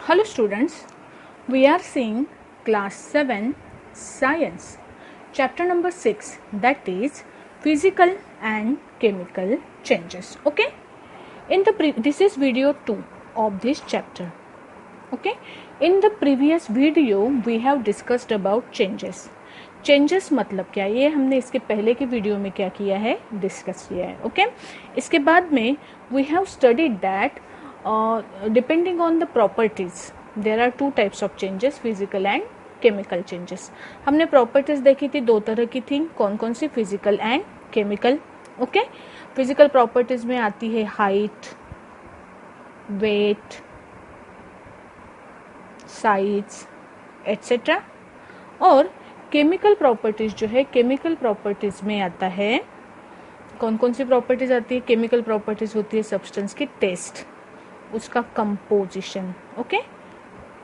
Hello students, we are seeing class 7 science chapter number 6, that is physical and chemical changes. Okay, in the this is video 2 of this chapter. Okay, in the previous video we have discussed about changes. Changes मतलब क्या, ये हमने इसके पहले के video में क्या किया है, डिस्कस किया है. ओके, इसके बाद में we have studied that depending on the properties there are two types of changes, physical and chemical changes. हमने प्रॉपर्टीज देखी थी, दो तरह की थी. कौन कौन सी? Physical and chemical. Okay, physical properties में आती है हाइट, वेट, साइज एटसेट्रा. और केमिकल प्रॉपर्टीज जो है, केमिकल प्रॉपर्टीज में आता है, कौन कौन सी प्रॉपर्टीज आती है? केमिकल प्रॉपर्टीज होती है सब्सटेंस की टेस्ट, उसका कंपोजिशन. ओके,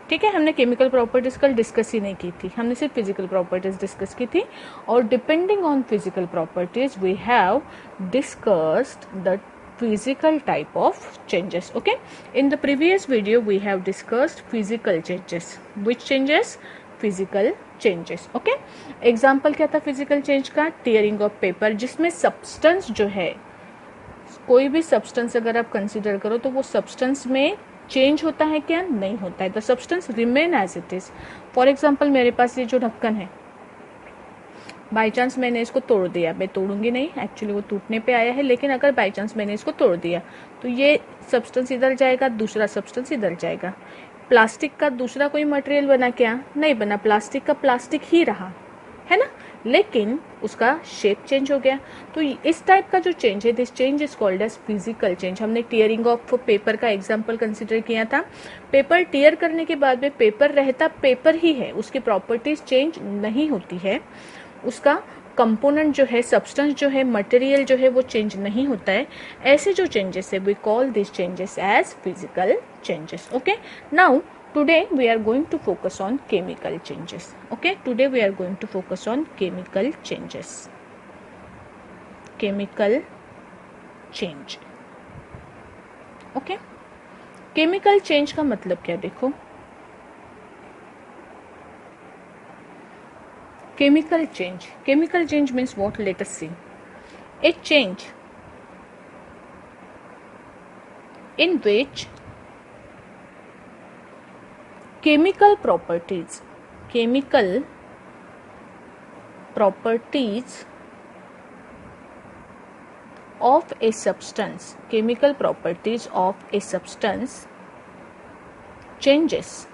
ठीक है. हमने केमिकल प्रॉपर्टीज कल डिस्कस ही नहीं की थी, हमने सिर्फ फिजिकल प्रॉपर्टीज डिस्कस की थी. और depending on physical properties we have discussed the physical type of changes. Okay, in the previous video we have discussed physical changes. Which changes? Physical changes. Okay, example क्या था physical change का? Tearing of paper, जिसमें substance जो है, कोई भी substance अगर आप कंसिडर करो तो वो सब्सटेंस में चेंज होता है क्या? नहीं होता है. The substance remain as it is. For example मेरे पास ये जो ढक्कन है, बाई चांस मैंने इसको तोड़ दिया, मैं तोड़ूंगी नहीं, एक्चुअली वो टूटने पे आया है, लेकिन अगर बाई चांस मैंने इसको तोड़ दिया तो ये सब्सटेंस इधर जाएगा, दूसरा सब्सटेंस इधर जाएगा. प्लास्टिक का दूसरा कोई मटेरियल बना क्या? नहीं बना. प्लास्टिक का प्लास्टिक ही रहा है ना, लेकिन उसका शेप चेंज हो गया. तो इस टाइप का जो चेंज है, this change is called as physical change. हमने टीयरिंग ऑफ पेपर का एग्जांपल कंसिडर किया था. पेपर टीयर करने के बाद में पेपर रहता पेपर ही है, उसकी प्रॉपर्टीज चेंज नहीं होती है, उसका कंपोनेंट जो है, सब्सटेंस जो है, मटेरियल जो है, वो चेंज नहीं होता है. ऐसे जो चेंजेस है we call this changes as physical changes. Okay, now today we are going to focus on chemical changes. Okay, today we are going to focus on chemical changes. Chemical change. Okay, chemical change का मतलब क्या? देखो, chemical change means what? Let us see. A change in which chemical properties of a substance changes.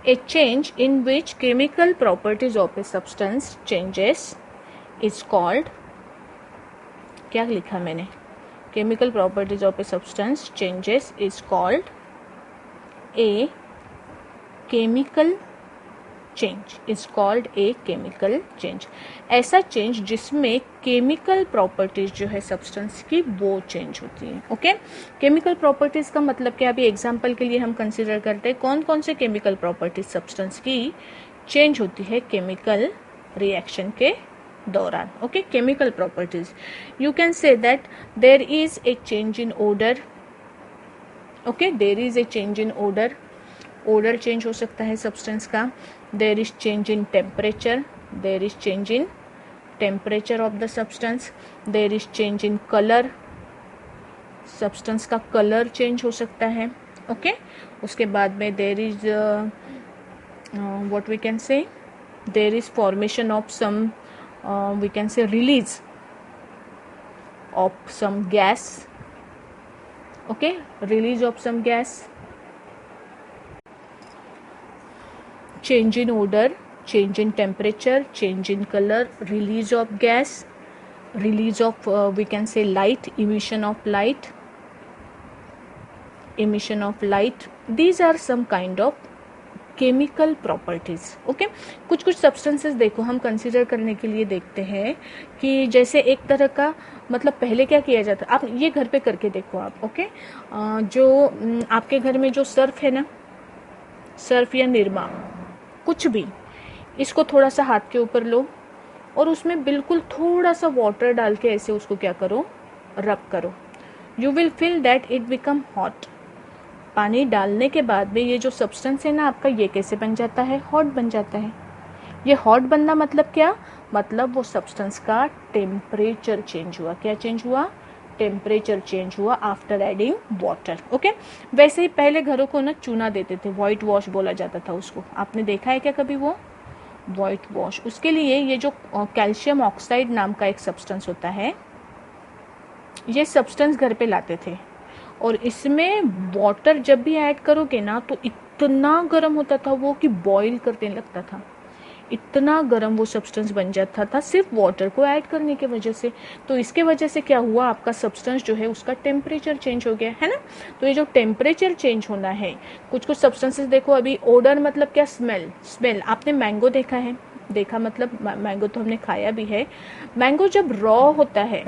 A change in which chemical properties of a substance changes is called, क्या लिखा मैंने? Chemical properties of a substance changes is called a chemical change. Is called a chemical change. ऐसा change जिसमें chemical properties जो है substance की, वो change होती है. ओके, केमिकल प्रॉपर्टीज का मतलब क्या? अभी एग्जांपल के लिए हम कंसिडर करते हैं कौन कौन से केमिकल प्रॉपर्टीज सब्सटेंस की चेंज होती है केमिकल रिएक्शन के दौरान. Okay, chemical properties, you can say that there is a change in odour. Okay, there is a change in odour. Odour change हो सकता है सब्सटेंस का. There is change in temperature. There is change in temperature of the substance. There is change in colour. Substance का colour change हो सकता है. Okay, उसके बाद में there is what we can say, there is formation of some, we can say release of some gas. Okay, release of some gas. Change in odor, change in temperature, change in color, release of gas, release of we can say light, emission of light. These are some kind of chemical properties. Okay, कुछ substances देखो हम consider करने के लिए देखते हैं कि जैसे एक तरह का, मतलब पहले क्या किया जाता, आप ये घर पे करके देखो आप. ओके, जो आपके घर में जो सर्फ है ना, सर्फ या निरमा, कुछ भी, इसको थोड़ा सा हाथ के ऊपर लो और उसमें बिल्कुल थोड़ा सा वाटर डाल के ऐसे उसको क्या करो, रब करो. you will feel that it become hot. पानी डालने के बाद में ये जो सब्सटेंस है ना आपका, ये कैसे बन जाता है? हॉट बन जाता है। ये हॉट बनना मतलब क्या? मतलब वो सब्सटेंस का टेम्परेचर चेंज हुआ। क्या चेंज हुआ? टेम्परेचर चेंज हुआ आफ्टर एडिंग वाटर। ओके, वैसे ही पहले घरों को ना चूना देते थे, व्हाइट वॉश बोला जाता था उसको। आपने देखा है क्या कभी वो व्हाइट वॉश? उसके लिए ये जो कैल्शियम ऑक्साइड नाम का एक सब्सटेंस होता है, ये सब्सटेंस घर पे लाते थे, और इसमें वाटर जब भी ऐड करोगे ना तो इतना गर्म होता था वो कि बॉईल करने लगता था। इतना गर्म वो सब्सटेंस बन जाता था सिर्फ वाटर को ऐड करने की वजह से। तो इसके वजह से क्या हुआ, आपका सब्सटेंस जो है उसका टेम्परेचर चेंज हो गया है ना। तो ये जो टेम्परेचर चेंज होना है, कुछ कुछ सब्सटेंसेस देखो अभी, ओडर मतलब क्या? स्मेल। स्मेल, आपने मैंगो देखा है? देखा मतलब मैंगो तो हमने खाया भी है। मैंगो जब रॉ होता है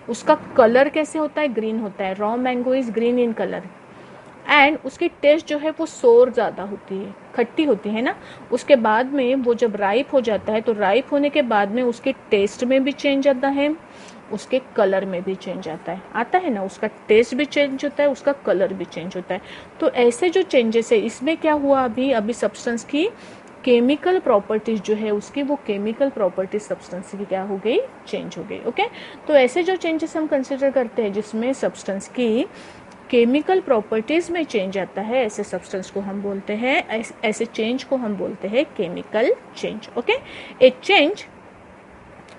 उसका कलर कैसे होता है? ग्रीन होता है। Raw mango is green in colour, and उसकी टेस्ट जो है वो सोर ज़्यादा होती है, खट्टी होती है ना। उसके बाद में वो जब राइप हो जाता है, तो राइप होने के बाद में उसके टेस्ट में भी चेंज आता है, उसके कलर में भी चेंज आता है ना। उसका टेस्ट भी चेंज होता है, उसका कलर भी चेंज होता है। तो ऐसे जो चेंजेस है, इसमें क्या हुआ, अभी सब्सटेंस की केमिकल प्रॉपर्टीज जो है उसकी, वो केमिकल प्रॉपर्टीज सब्सटेंस की क्या हो गई? चेंज हो गई। ओके, तो ऐसे जो चेंजेस हम कंसिडर करते हैं जिसमें सब्सटेंस की केमिकल प्रॉपर्टीज में चेंज आता है, ऐसे सब्सटेंस को हम बोलते हैं, ऐसे चेंज को हम बोलते हैं chemical change. Okay, A change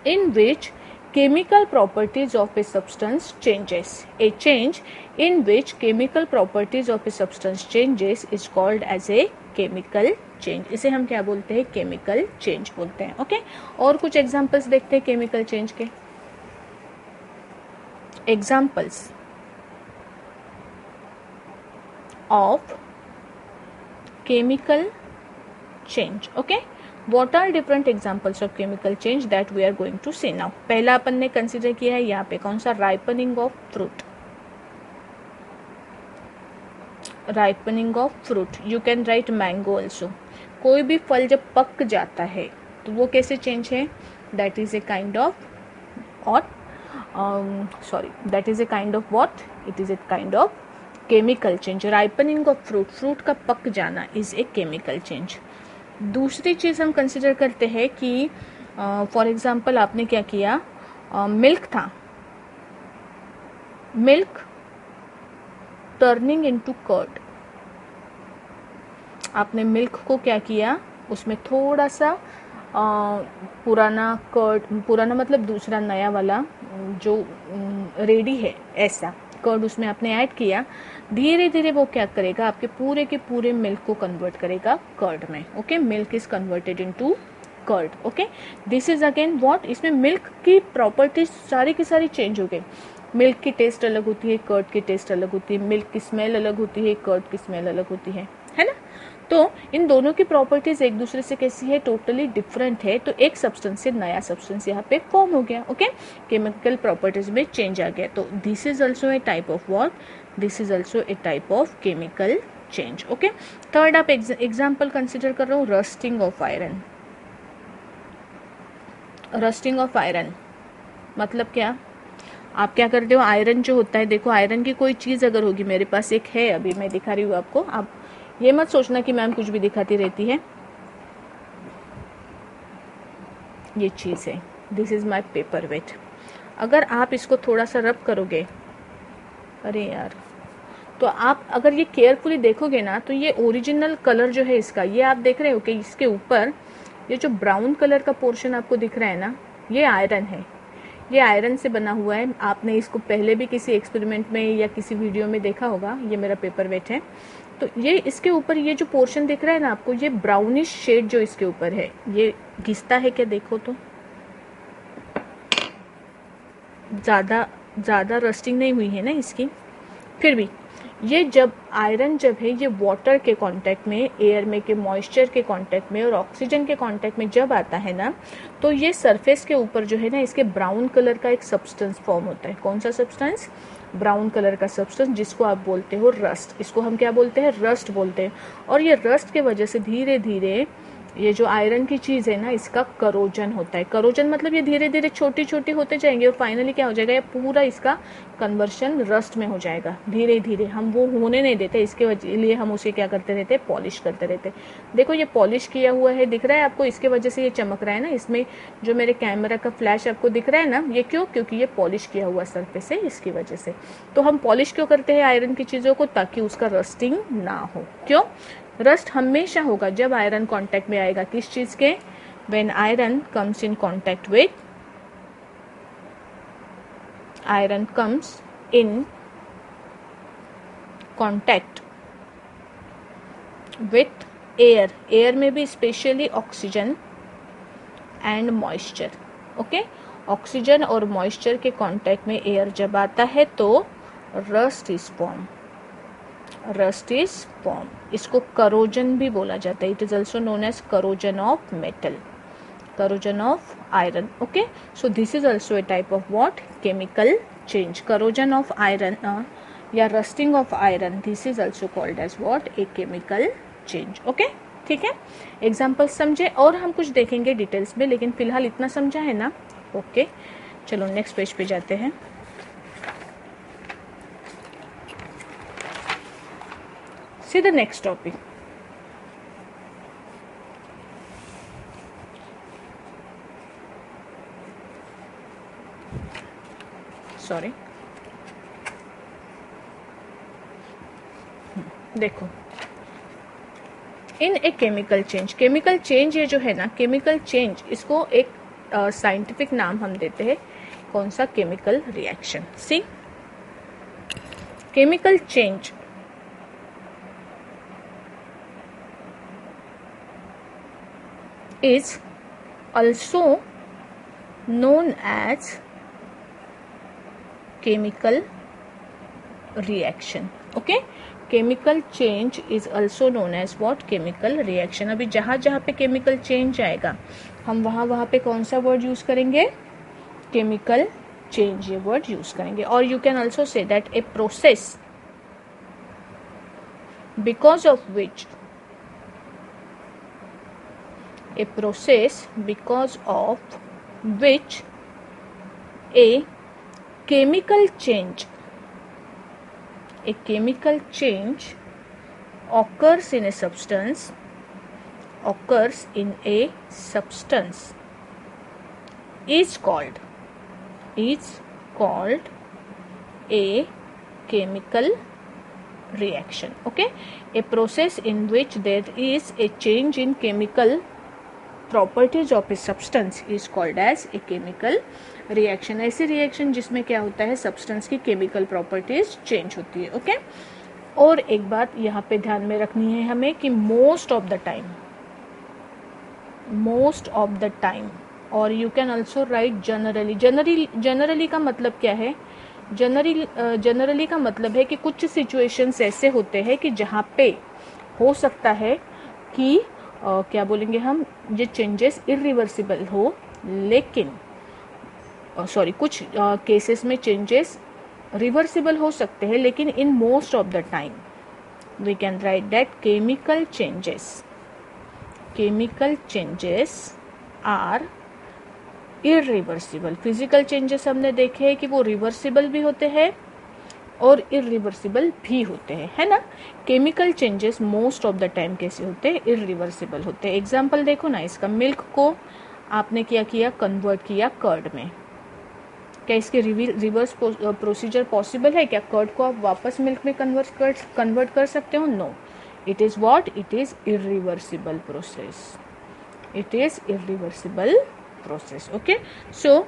in which chemical properties of a substance changes. A change in which chemical properties of a substance changes is called as a chemical change. इसे हम क्या बोलते हैं? chemical change बोलते हैं। Okay, और कुछ examples देखते हैं chemical change के। Examples of chemical change. Okay, what are different examples of chemical change that we are going to see now? पहला अपन ने कंसिडर किया है यहाँ पे कौन सा? ripening of fruit. ripening of fruit, you can write mango also. कोई भी फल जब पक जाता है तो वो कैसे चेंज है? that is a kind of what? that is a kind of what? it is a kind of chemical change. ripening of fruit, fruit का पक जाना is a chemical change. दूसरी चीज़ हम कंसिडर करते हैं कि फॉर एग्जाम्पल आपने क्या किया, मिल्क था, मिल्क टर्निंग इनटू कर्ड। आपने मिल्क को क्या किया, उसमें थोड़ा सा पुराना कर्ड, पुराना मतलब दूसरा नया वाला जो रेडी है ऐसा कर्ड उसमें आपने ऐड किया। धीरे धीरे वो क्या करेगा, आपके पूरे के पूरे मिल्क को कन्वर्ट करेगा कर्ड में। Okay, milk is converted into curd. Okay, this is again what? इसमें मिल्क की प्रॉपर्टीज सारी की सारी चेंज हो गई। मिल्क की टेस्ट अलग होती है, कर्ड की टेस्ट अलग होती है, मिल्क की स्मेल अलग होती है, कर्ड की स्मेल अलग होती है ना। तो इन दोनों की प्रॉपर्टीज एक दूसरे से कैसी है? टोटली डिफरेंट है। तो एक सब्सटेंस से नया सब्सटेंस यहाँ पे फॉर्म हो गया। ओके, केमिकल प्रॉपर्टीज में चेंज आ गया। तो this is also a type of what? This is also a type of chemical change. Okay, third आप एग्जाम्पल कंसिडर कर रहे हो, rusting of iron. Rusting of iron मतलब क्या? आप क्या करते हो, आयरन जो होता है, देखो आयरन की कोई चीज़ अगर होगी, मेरे पास एक है अभी मैं दिखा रही हूँ आपको, आप ये मत सोचना कि मैम कुछ भी दिखाती रहती है। ये चीज़ है, this is my paper weight. अगर आप इसको थोड़ा सा रब करोगे, अरे यार, तो आप अगर ये केयरफुली देखोगे ना तो ये ओरिजिनल कलर जो है इसका, ये आप देख रहे हो कि इसके ऊपर ये जो ब्राउन कलर का पोर्शन आपको दिख रहा है ना, ये आयरन है। ये आयरन से बना हुआ है। आपने इसको पहले भी किसी एक्सपेरिमेंट में या किसी वीडियो में देखा होगा। ये मेरा पेपर वेट है। तो ये इसके ऊपर ये जो पोर्शन दिख रहा है ना आपको, ये ब्राउनिश शेड जो इसके ऊपर है, ये घिसता है क्या? देखो तो ज़्यादा रस्टिंग नहीं हुई है ना इसकी। फिर भी ये जब आयरन जब है ये वाटर के कांटेक्ट में, एयर में के मॉइस्चर के कांटेक्ट में और ऑक्सीजन के कांटेक्ट में जब आता है ना, तो ये सरफेस के ऊपर जो है ना इसके ब्राउन कलर का एक सब्सटेंस फॉर्म होता है। कौन सा सब्सटेंस? ब्राउन कलर का सब्सटेंस, जिसको आप बोलते हो रस्ट। इसको हम क्या बोलते हैं? रस्ट बोलते हैं। और ये रस्ट के वजह से धीरे धीरे ये जो आयरन की चीज़ है ना, इसका करोजन होता है। करोजन मतलब ये धीरे धीरे छोटी छोटी होते जाएंगे और फाइनली क्या हो जाएगा, ये पूरा इसका कन्वर्शन रस्ट में हो जाएगा। धीरे धीरे हम वो होने नहीं देते, इसके वजह लिए हम उसे क्या करते रहते, पॉलिश करते रहते। देखो ये पॉलिश किया हुआ है, दिख रहा है आपको, इसके वजह से ये चमक रहा है ना। इसमें जो मेरे कैमरा का फ्लैश आपको दिख रहा है ना, ये क्यों, क्योंकि ये पॉलिश किया हुआ सरफेस है, इसकी वजह से। तो हम पॉलिश क्यों करते हैं आयरन की चीज़ों को, ताकि उसका रस्टिंग ना हो। क्यों, रस्ट हमेशा होगा जब आयरन कांटेक्ट में आएगा, किस चीज के, when iron comes in contact with, iron comes in contact with air, air में भी specially oxygen and moisture. Okay, oxygen और मॉइस्चर के कांटेक्ट में एयर जब आता है तो rust is form, rust is form. इसको करोजन भी बोला जाता है, it is also known as corrosion of metal, corrosion of iron. Okay, so this is also a type of what, chemical change. Corrosion of iron या rusting of iron, this is also called as what, a chemical change. Okay, ठीक है, example समझे और हम कुछ देखेंगे details में, लेकिन फिलहाल इतना समझा है ना। ओके, चलो नेक्स्ट पेज पे जाते हैं। See the next topic. Sorry. देखो, in a chemical change, chemical change ये जो है ना, केमिकल चेंज, इसको एक साइंटिफिक नाम हम देते हैं, कौन सा, chemical reaction. See, chemical change is also known as chemical reaction. Okay, chemical change is also known as what, chemical reaction। अभी जहाँ जहाँ पे chemical change आएगा, हम वहाँ वहाँ पे कौन सा word use करेंगे, chemical change ये word use करेंगे। और you can also say that a process because of which, a process because of which a chemical change, a chemical change occurs in a substance, occurs in a substance is called a chemical reaction. Okay, a process in which there is a change in chemical properties of a substance is called as a chemical reaction। ऐसी reaction जिसमें क्या होता है, substance की chemical properties change होती है। Okay, और एक बात यहाँ पे ध्यान में रखनी है हमें कि मोस्ट ऑफ द टाइम, और you can also right generally. Generally का मतलब क्या है, जनरली का मतलब है कि कुछ सिचुएशंस ऐसे होते हैं कि जहाँ पे हो सकता है कि क्या बोलेंगे हम, ये चेंजेस इरिवर्सिबल हो, लेकिन कुछ केसेस में चेंजेस रिवर्सिबल हो सकते हैं, लेकिन in most of the time we can write that chemical changes are irreversible. Physical changes हमने देखे हैं कि वो रिवर्सिबल भी होते हैं और इरिवर्सिबल भी होते हैं, है ना। Chemical changes most of the time कैसे होते हैं, इरिवर्सिबल होते हैं। एग्जांपल देखो ना इसका, मिल्क को आपने क्या किया, कन्वर्ट किया कर्ड में, क्या इसके रिवर्स प्रोसीजर पॉसिबल है क्या, कर्ड को आप वापस मिल्क में कन्वर्ट कर सकते हो, no, it is what, it is irreversible process, it is irreversible process. Okay, so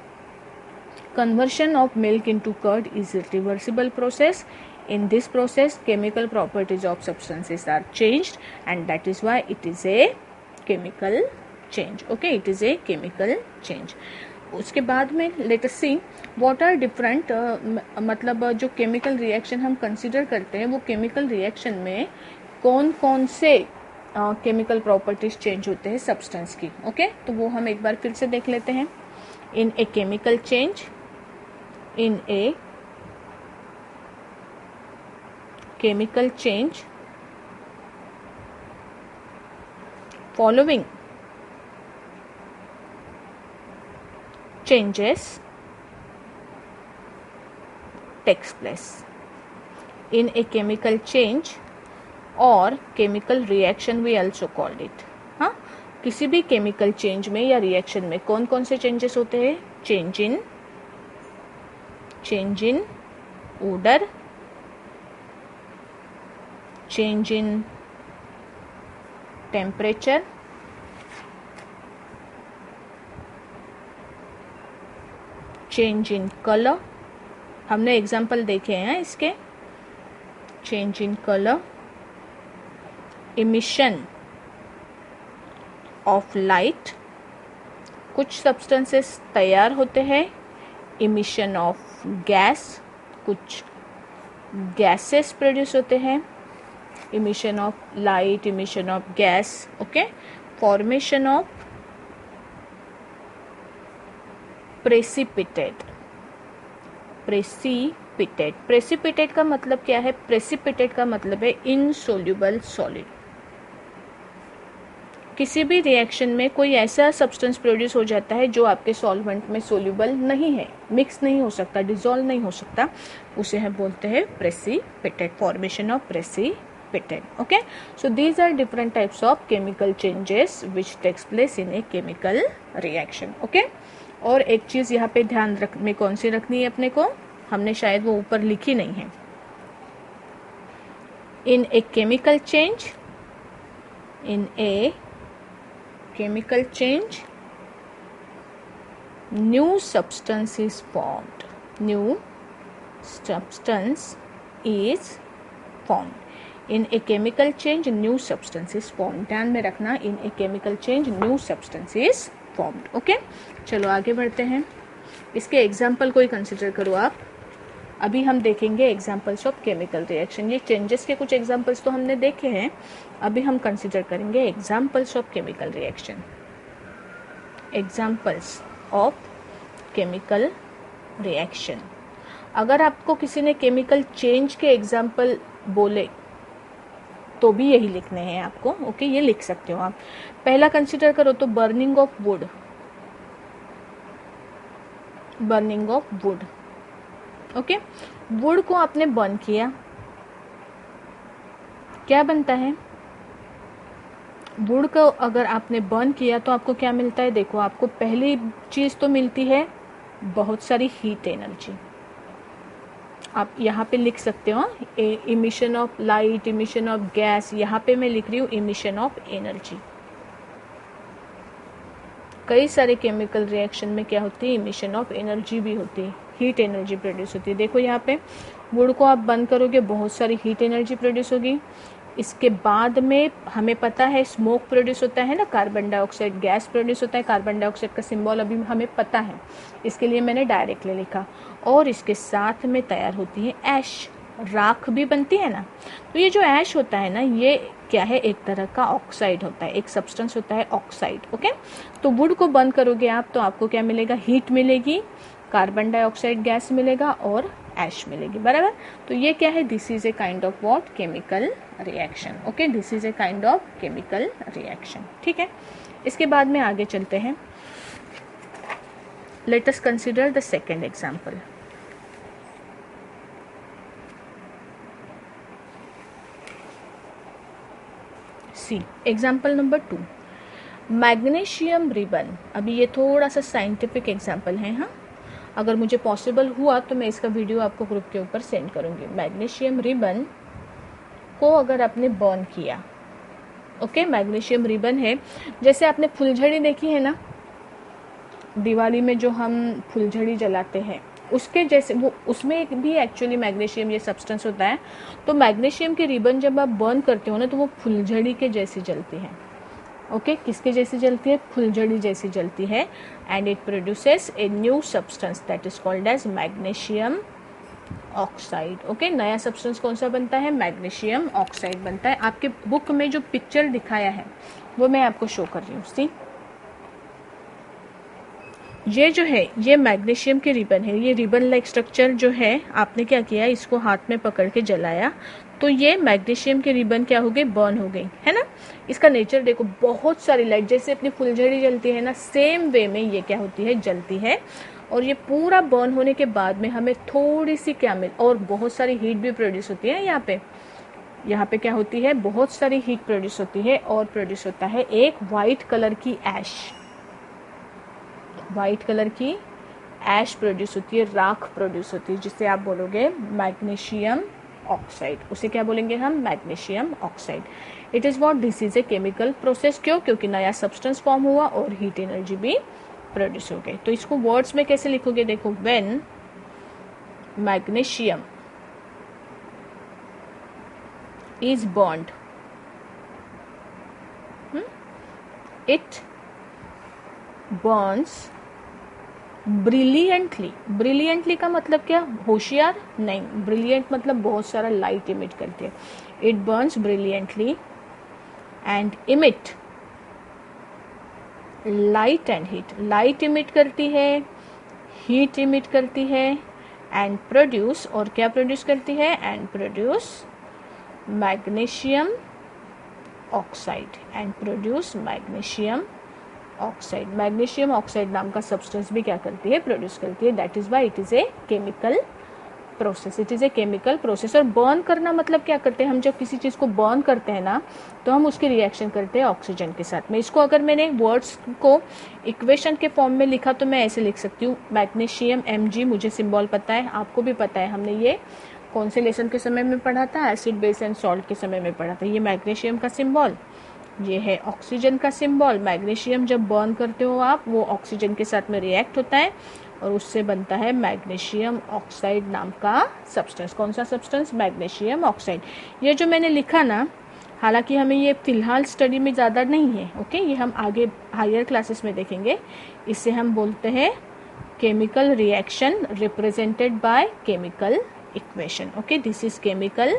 conversion of milk into curd is a reversible process. In this process chemical properties of substances are changed and that is why it is a chemical change. Okay, it is a chemical change. उसके बाद में let us see what are different मतलब जो chemical reaction हम consider करते हैं, वो chemical reaction में कौन कौन से chemical properties change होते हैं substance की। okay, तो वो हम एक बार फिर से देख लेते हैं। In a chemical change, in a chemical change, following changes takes place in a chemical change or chemical reaction we also called it. हाँ, किसी भी केमिकल चेंज में या रिएक्शन में कौन कौन से चेंजेस होते हैं? Change in odor, change in temperature, change in color. हमने एग्जाम्पल देखे हैं इसके. Change in colour, emission of light, कुछ सब्सटेंसेस तैयार होते हैं. इमिशन ऑफ गैस, कुछ गैसेस प्रोड्यूस होते हैं. Emission of light, emission of gas. Okay. Formation of precipitate. Precipitate का मतलब क्या है? प्रेसिपिटेट का मतलब है इनसोल्यूबल सॉलिड. किसी भी रिएक्शन में कोई ऐसा सब्सटेंस प्रोड्यूस हो जाता है जो आपके सॉल्वेंट में सोल्यूबल नहीं है, मिक्स नहीं हो सकता, डिसॉल्व नहीं हो सकता, उसे हम बोलते हैं precipitate. Formation of precipitate. Okay. So these are different types of chemical changes which takes place in a chemical reaction. Okay. और एक चीज यहाँ पे ध्यान में कौन सी रखनी है अपने को? हमने शायद वो ऊपर लिखी नहीं है. In a chemical change, new substance is formed. In a chemical change, new substance is formed. ध्यान में रखना, in a chemical change, new substance is formed. Okay? चलो आगे बढ़ते हैं. इसके एग्जाम्पल कोई कंसिडर करो आप. अभी हम देखेंगे एग्जाम्पल्स ऑफ केमिकल रिएक्शन. ये चेंजेस के कुछ एग्जाम्पल्स तो हमने देखे हैं, अभी हम कंसिडर करेंगे examples of chemical reaction. Examples of chemical reaction. अगर आपको किसी ने केमिकल चेंज के एग्जाम्पल बोले तो भी यही लिखने हैं आपको. ओके. ये लिख सकते हो आप. पहला कंसिडर करो तो burning of would. Okay. Would को आपने बर्न किया, क्या बनता है? वुड को अगर आपने बर्न किया तो आपको क्या मिलता है? देखो, आपको पहली चीज तो मिलती है बहुत सारी हीट एनर्जी. आप यहाँ पे लिख सकते हो emission of light, emission of gas. यहाँ पे मैं लिख रही हूँ इमिशन ऑफ एनर्जी. कई सारे केमिकल रिएक्शन में क्या होती है? इमिशन ऑफ एनर्जी भी होती है, हीट एनर्जी प्रोड्यूस होती है. देखो यहाँ पे वुड को आप बंद करोगे, बहुत सारी हीट एनर्जी प्रोड्यूस होगी. इसके बाद में हमें पता है स्मोक प्रोड्यूस होता है ना, कार्बन डाइऑक्साइड गैस प्रोड्यूस होता है. कार्बन डाइऑक्साइड का सिंबल अभी हमें पता है, इसके लिए मैंने डायरेक्टली लिखा. और इसके साथ में तैयार होती है ऐश, राख भी बनती है ना. तो ये जो ऐश होता है ना, ये क्या है? एक तरह का ऑक्साइड होता है, एक सब्सटेंस होता है ऑक्साइड. ओके. तो वुड को बंद करोगे आप तो आपको क्या मिलेगा? हीट मिलेगी, कार्बन डाइऑक्साइड गैस मिलेगा और ऐश मिलेगी. बराबर. तो ये क्या है? This is a kind of what? Chemical reaction. Okay. This is a kind of chemical reaction. ठीक है. इसके बाद में आगे चलते हैं. Let us consider the second example. See example number 2, magnesium ribbon. अभी ये थोड़ा सा साइंटिफिक एग्जाम्पल है. हाँ, अगर मुझे पॉसिबल हुआ तो मैं इसका वीडियो आपको ग्रुप के ऊपर सेंड करूंगी. मैग्नीशियम रिबन को अगर आपने बर्न किया, ओके. मैग्नीशियम रिबन है, जैसे आपने फुलझड़ी देखी है ना, दिवाली में जो हम फुलझड़ी जलाते हैं उसके जैसे, वो उसमें भी एक्चुअली मैग्नीशियम ये सब्सटेंस होता है. तो मैग्नीशियम की रिबन जब आप बर्न करते हो ना तो वो फुलझड़ी के जैसी जलती है. ओके. किसके जैसी जलती है? फुलझड़ी जैसी जलती है. And it produces a new substance that is called as magnesium oxide. Okay. नया सब्सटेंस कौन सा बनता है? मैग्नीशियम ऑक्साइड बनता है. आपके बुक में जो पिक्चर दिखाया है वो मैं आपको शो कर रही हूँ. सी, ये जो है ये मैग्नीशियम की रिबन है. ये रिबन लाइक स्ट्रक्चर जो है, आपने क्या किया? इसको हाथ में पकड़ के जलाया तो ये मैग्नीशियम के रिबन क्या हो गई, बर्न हो गई, है ना। इसका नेचर देखो, बहुत सारी लाइट जैसे अपनी फुलझड़ी जलती है ना, सेम वे में ये क्या होती है, जलती है। और ये पूरा बर्न होने के बाद में हमें थोड़ी सी क्या मिल, और बहुत सारी हीट भी प्रोड्यूस होती है यहाँ पे क्या होती है, बहुत सारी हीट प्रोड्यूस होती है, और प्रोड्यूस होता है एक वाइट कलर की ऐश, वाइट कलर की ऐश प्रोड्यूस होती है, राख प्रोड्यूस होती है, जिसे आप बोलोगे मैग्नीशियम ऑक्साइड। उसे क्या बोलेंगे हम, magnesium oxide. It is what, this is a chemical process. क्यों, क्योंकि नया सब्सटेंस फॉर्म हुआ और हीट एनर्जी भी प्रोड्यूस हो गई। तो इसको वर्ड्स में कैसे लिखोगे, देखो, when magnesium is burned, it burns brilliantly। Brilliantly का मतलब क्या, होशियार नहीं, ब्रिलियंट मतलब बहुत सारा लाइट इमिट करती है। It Burns brilliantly and emit light and heat, light emit करती है, हीट इमिट करती है, एंड प्रोड्यूस, और क्या प्रोड्यूस करती है, and produce magnesium oxide, and produce magnesium oxide. Magnesium oxide नाम का सब्सटेंस भी क्या करती है, प्रोड्यूस करती है। That is why it is a chemical process, it is a chemical process. और बर्न करना मतलब क्या करते हैं हम, जब किसी चीज को बर्न करते हैं ना, तो हम उसकी रिएक्शन करते हैं ऑक्सीजन के साथ में। इसको अगर मैंने वर्ड्स को इक्वेशन के फॉर्म में लिखा तो मैं ऐसे लिख सकती हूँ, मैग्नीशियम Mg, मुझे सिंबल पता है, आपको भी पता है, हमने ये कौन से लेसन के समय में पढ़ा था, एसिड बेस एंड सॉल्ट के समय में पढ़ा था। ये मैग्नीशियम का सिंबल, ये है ऑक्सीजन का सिंबल। मैग्नीशियम जब बर्न करते हो आप, वो ऑक्सीजन के साथ में रिएक्ट होता है और उससे बनता है मैग्नीशियम ऑक्साइड नाम का सब्सटेंस। कौन सा सब्सटेंस, मैग्नीशियम ऑक्साइड। ये जो मैंने लिखा ना, हालांकि हमें ये फिलहाल स्टडी में ज़्यादा नहीं है, ओके, ये हम आगे हायर क्लासेस में देखेंगे। इसे हम बोलते हैं chemical reaction represented by chemical equation. Okay, this is chemical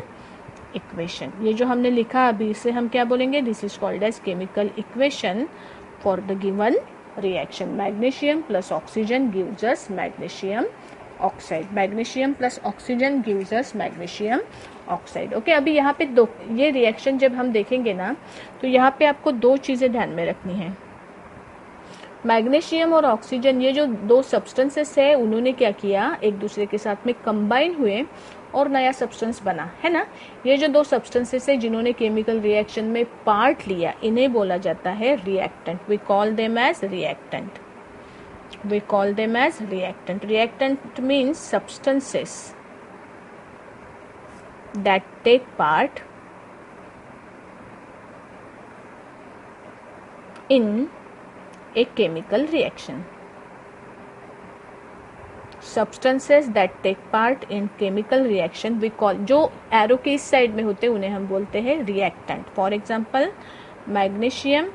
equation. ये जो हमने लिखा अभी, इसे हम क्या बोलेंगे, this is called as chemical equation for the given reaction. Magnesium plus oxygen gives us magnesium oxide, magnesium plus oxygen gives us magnesium oxide. Okay, अभी यहाँ पे दो, ये रिएक्शन जब हम देखेंगे ना, तो यहाँ पे आपको दो चीजें ध्यान में रखनी है। मैग्नीशियम और ऑक्सीजन, ये जो दो सब्सटेंसेस है, उन्होंने क्या किया, एक दूसरे के साथ में कंबाइन हुए और नया सब्सटेंस बना, है ना। ये जो दो सब्सटेंसेस है जिन्होंने केमिकल रिएक्शन में पार्ट लिया, इन्हें बोला जाता है reactant. We call them as reactant, we call them as reactant. Reactant means substances that take part in a chemical reaction, substances that take part in chemical reaction we call, जो arrow के इस side में होते हैं उन्हें हम बोलते हैं reactant. For example magnesium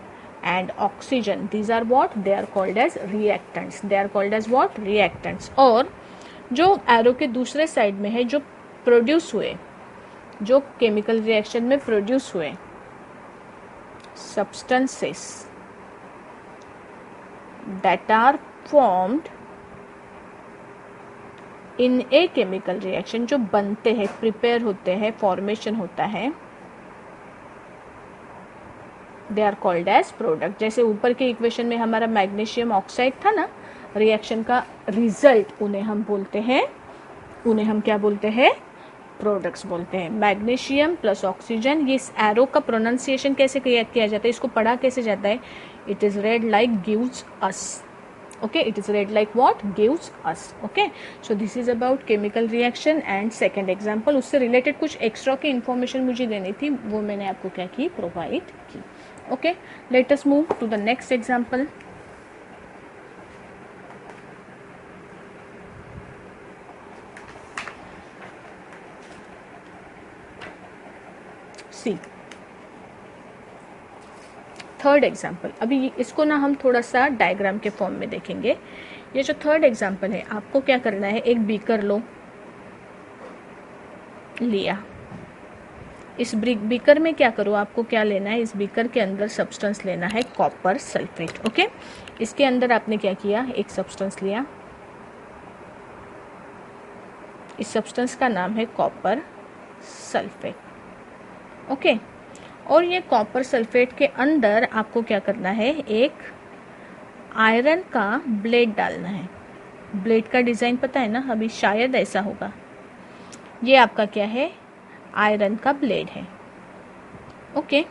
and oxygen, these are what, they are called as reactants, they are called as what, reactants। और जो एरो के दूसरे साइड में है, जो प्रोड्यूस हुए, जो केमिकल रिएक्शन में प्रोड्यूस हुए substances that are formed in a chemical reaction, जो बनते हैं, प्रिपेयर होते हैं, फॉर्मेशन होता है, they are called as product। जैसे ऊपर के इक्वेशन में हमारा मैग्नीशियम ऑक्साइड था ना, रिएक्शन का रिजल्ट, उन्हें हम बोलते हैं, उन्हें हम क्या बोलते हैं, प्रोडक्ट्स बोलते हैं। मैग्नीशियम प्लस ऑक्सीजन, ये इस एरो का प्रोनाउंसिएशन कैसे किया जाता है, इसको पढ़ा कैसे जाता है, it is read like gives us, okay, it is read like what, gives us। okay, so this is about chemical reaction and second example। उससे related कुछ extra की information मुझे देनी थी, वो मैंने आपको क्या की, provide की। okay, let us move to the next example। see third example. अभी इसको ना हम थोड़ा सा डायग्राम के फॉर्म में देखेंगे। ये जो थर्ड एग्जाम्पल है, आपको क्या करना है, एक बीकर लो, लिया, इस बीकर में क्या करो, आपको क्या लेना है, इस बीकर के अंदर सब्सटेंस लेना है कॉपर सल्फेट। ओके, इसके अंदर आपने क्या किया, एक सब्सटेंस लिया, इस सब्सटेंस का नाम है कॉपर सल्फेट। ओके। और ये कॉपर सल्फेट के अंदर आपको क्या करना है, एक आयरन का ब्लेड डालना है। ब्लेड का डिज़ाइन पता है ना, अभी शायद ऐसा होगा। ये आपका क्या है, आयरन का ब्लेड है। ओके।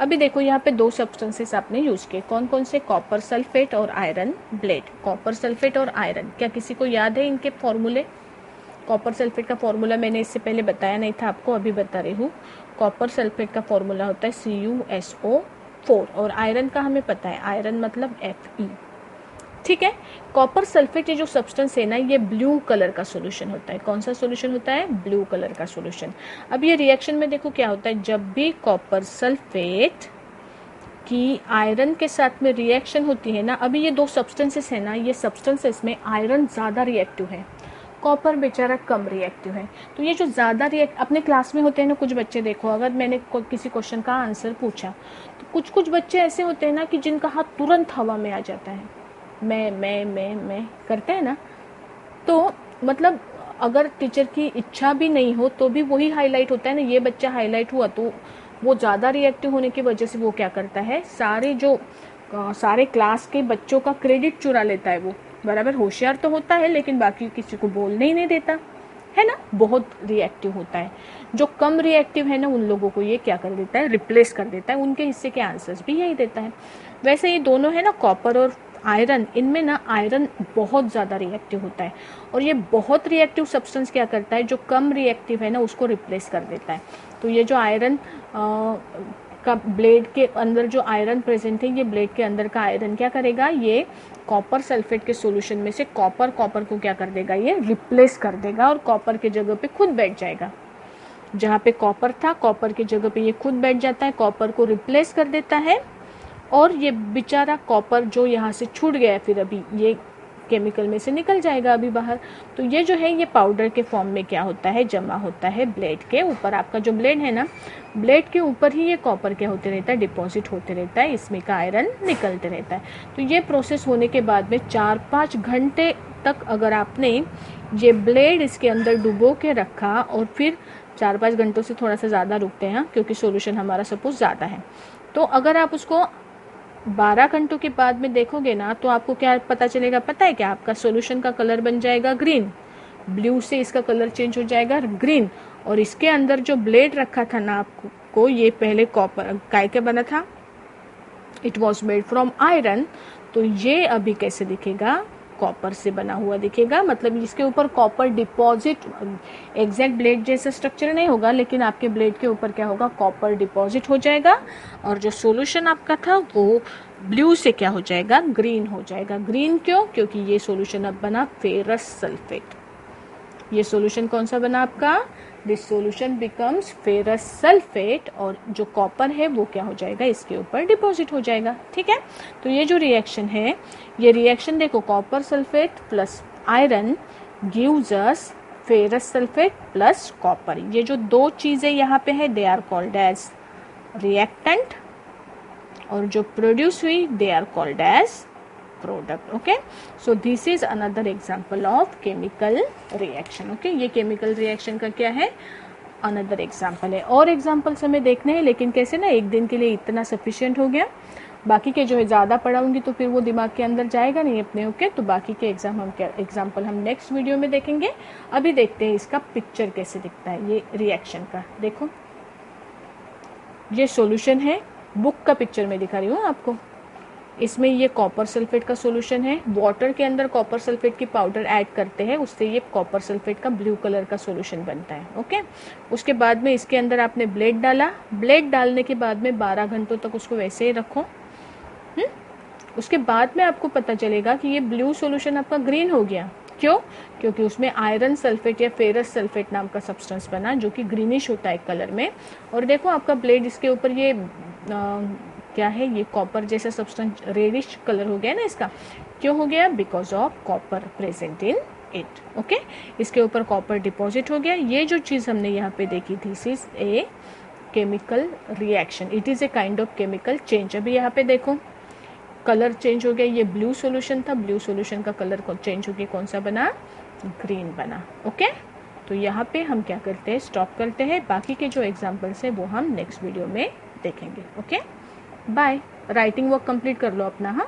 अभी देखो यहाँ पे दो सब्सटेंसेस आपने यूज किए, कौन कौन से, कॉपर सल्फेट और आयरन ब्लेड। कॉपर सल्फेट और आयरन, क्या किसी को याद है इनके फॉर्मूले? कॉपर सल्फेट का फॉर्मूला मैंने इससे पहले बताया नहीं था आपको, अभी बता रही हूँ। कॉपर सल्फेट का फॉर्मूला होता है CuSO4 और आयरन का हमें पता है, आयरन मतलब Fe। ठीक है। कॉपर सल्फेट ये जो सब्सटेंस है ना, ये ब्लू कलर का सॉल्यूशन होता है। कौन सा सॉल्यूशन होता है? ब्लू कलर का सॉल्यूशन। अब ये रिएक्शन में देखो क्या होता है, जब भी कॉपर सल्फेट की आयरन के साथ में रिएक्शन होती है ना, अभी ये दो सब्सटेंसेस है ना, ये सब्सटेंसेस में आयरन ज़्यादा रिएक्टिव है, कॉपर बेचारा कम रिएक्टिव है। तो ये जो ज़्यादा अपने क्लास में होते हैं ना कुछ बच्चे, देखो अगर मैंने किसी क्वेश्चन का आंसर पूछा तो कुछ कुछ बच्चे ऐसे होते हैं ना कि जिनका हाथ तुरंत हवा में आ जाता है, मैं करते हैं ना, तो मतलब अगर टीचर की इच्छा भी नहीं हो तो भी वही हाईलाइट होता है ना, ये बच्चा हाईलाइट हुआ तो वो ज़्यादा रिएक्टिव होने की वजह से वो क्या करता है, सारे क्लास के बच्चों का क्रेडिट चुरा लेता है। वो बराबर होशियार तो होता है लेकिन बाकी किसी को बोलने ही नहीं देता है ना, बहुत रिएक्टिव होता है। जो कम रिएक्टिव है ना, उन लोगों को ये क्या कर देता है, रिप्लेस कर देता है, उनके हिस्से के आंसर्स भी यही देता है। वैसे ये दोनों है ना, कॉपर और आयरन, इनमें ना आयरन बहुत ज़्यादा रिएक्टिव होता है और ये बहुत रिएक्टिव सब्सटेंस क्या करता है, जो कम रिएक्टिव है ना उसको रिप्लेस कर देता है। तो ये जो आयरन का ब्लेड के अंदर जो आयरन प्रेजेंट है, ये ब्लेड के अंदर का आयरन क्या करेगा, ये कॉपर सल्फेट के सॉल्यूशन में से कॉपर को क्या कर देगा, ये रिप्लेस कर देगा और कॉपर के जगह पे खुद बैठ जाएगा। जहाँ पे कॉपर था, कॉपर की जगह पे ये खुद बैठ जाता है, कॉपर को रिप्लेस कर देता है और ये बेचारा कॉपर जो यहाँ से छूट गया है, फिर अभी ये केमिकल में से निकल जाएगा अभी बाहर। तो ये जो है ये पाउडर के फॉर्म में क्या होता है, जमा होता है ब्लेड के ऊपर। आपका जो ब्लेड है ना, ब्लेड के ऊपर ही ये कॉपर क्या होते रहता है, डिपॉजिट होते रहता है, इसमें का आयरन निकलते रहता है। तो ये प्रोसेस होने के बाद में 4-5 घंटे तक अगर आपने ये ब्लेड इसके अंदर डुबो के रखा और फिर 4-5 घंटों से थोड़ा सा ज़्यादा रुकते हैं क्योंकि सॉल्यूशन हमारा सपोज ज़्यादा है, तो अगर आप उसको 12 घंटों के बाद में देखोगे ना, तो आपको क्या पता चलेगा, पता है क्या, आपका सॉल्यूशन का कलर बन जाएगा ग्रीन, ब्लू से इसका कलर चेंज हो जाएगा ग्रीन। और इसके अंदर जो ब्लेड रखा था ना आपको, ये पहले कॉपर काय के बना था, it was made from iron, तो ये अभी कैसे दिखेगा, कॉपर से बना हुआ दिखेगा। मतलब इसके ऊपर कॉपर डिपॉजिट, एग्जैक्ट ब्लेड जैसा स्ट्रक्चर नहीं होगा लेकिन आपके ब्लेड के ऊपर क्या होगा, कॉपर डिपॉजिट हो जाएगा और जो सॉल्यूशन आपका था वो ब्लू से क्या हो जाएगा, ग्रीन हो जाएगा। ग्रीन क्यों, क्योंकि ये सॉल्यूशन अब बना फेरस सल्फेट। ये सॉल्यूशन कौन सा बना आपका, this solution becomes ferrous sulphate और जो कॉपर है वो क्या हो जाएगा, इसके ऊपर डिपॉजिट हो जाएगा। ठीक है। तो ये जो रिएक्शन है, ये रिएक्शन देखो, copper sulphate plus iron gives us ferrous sulphate plus copper. ये जो दो चीजें यहाँ पे है, they are called as reactant और जो प्रोड्यूस हुई they are called as product. Okay, so this is another example of chemical reaction. Okay, ये केमिकल रिएक्शन का क्या है, अनदर एग्जांपल है। और एग्जांपल्स हमें देखने हैं लेकिन कैसे ना, एक दिन के लिए इतना सफिशिएंट हो गया, बाकी के जो है ज़्यादा पढ़ाऊंगी तो फिर वो दिमाग के अंदर जाएगा नहीं अपने। ओके, तो बाकी के एग्जाम्पल हम नेक्स्ट वीडियो में देखेंगे। अभी देखते हैं इसका पिक्चर कैसे दिखता है, ये रिएक्शन का। देखो ये सॉल्यूशन है, बुक का पिक्चर में दिखा रही हूँ आपको। इसमें ये कॉपर सल्फेट का सॉल्यूशन है, वाटर के अंदर कॉपर सल्फेट की पाउडर ऐड करते हैं, उससे ये कॉपर सल्फेट का ब्लू कलर का सॉल्यूशन बनता है। ओके, उसके बाद में इसके अंदर आपने ब्लेड डाला, ब्लेड डालने के बाद में 12 घंटों तक उसको वैसे ही रखो। उसके बाद में आपको पता चलेगा कि ये ब्लू सॉल्यूशन आपका ग्रीन हो गया। क्यों, क्योंकि उसमें आयरन सल्फेट या फेरस सल्फेट नाम का सब्सटेंस बना जो कि ग्रीनिश होता है कलर में। और देखो आपका ब्लेड इसके ऊपर ये क्या है, ये कॉपर जैसा सब्सटेंस रेडिश कलर हो गया ना इसका। क्यों हो गया, because of copper present in it. Okay, इसके ऊपर कॉपर डिपॉजिट हो गया। ये जो चीज़ हमने यहाँ पे देखी थी, this is A chemical reaction, it is a kind of chemical change. अभी यहाँ पे देखो कलर चेंज हो गया, ये ब्लू सॉल्यूशन था, ब्लू सॉल्यूशन का कलर चेंज हो गया, कौन सा बना, ग्रीन बना। ओके, तो यहाँ पे हम क्या करते हैं, स्टॉप करते हैं। बाकी के जो एग्जाम्पल्स है वो हम नेक्स्ट वीडियो में देखेंगे। Okay, bye. Writing work complete कर लो अपना। हाँ।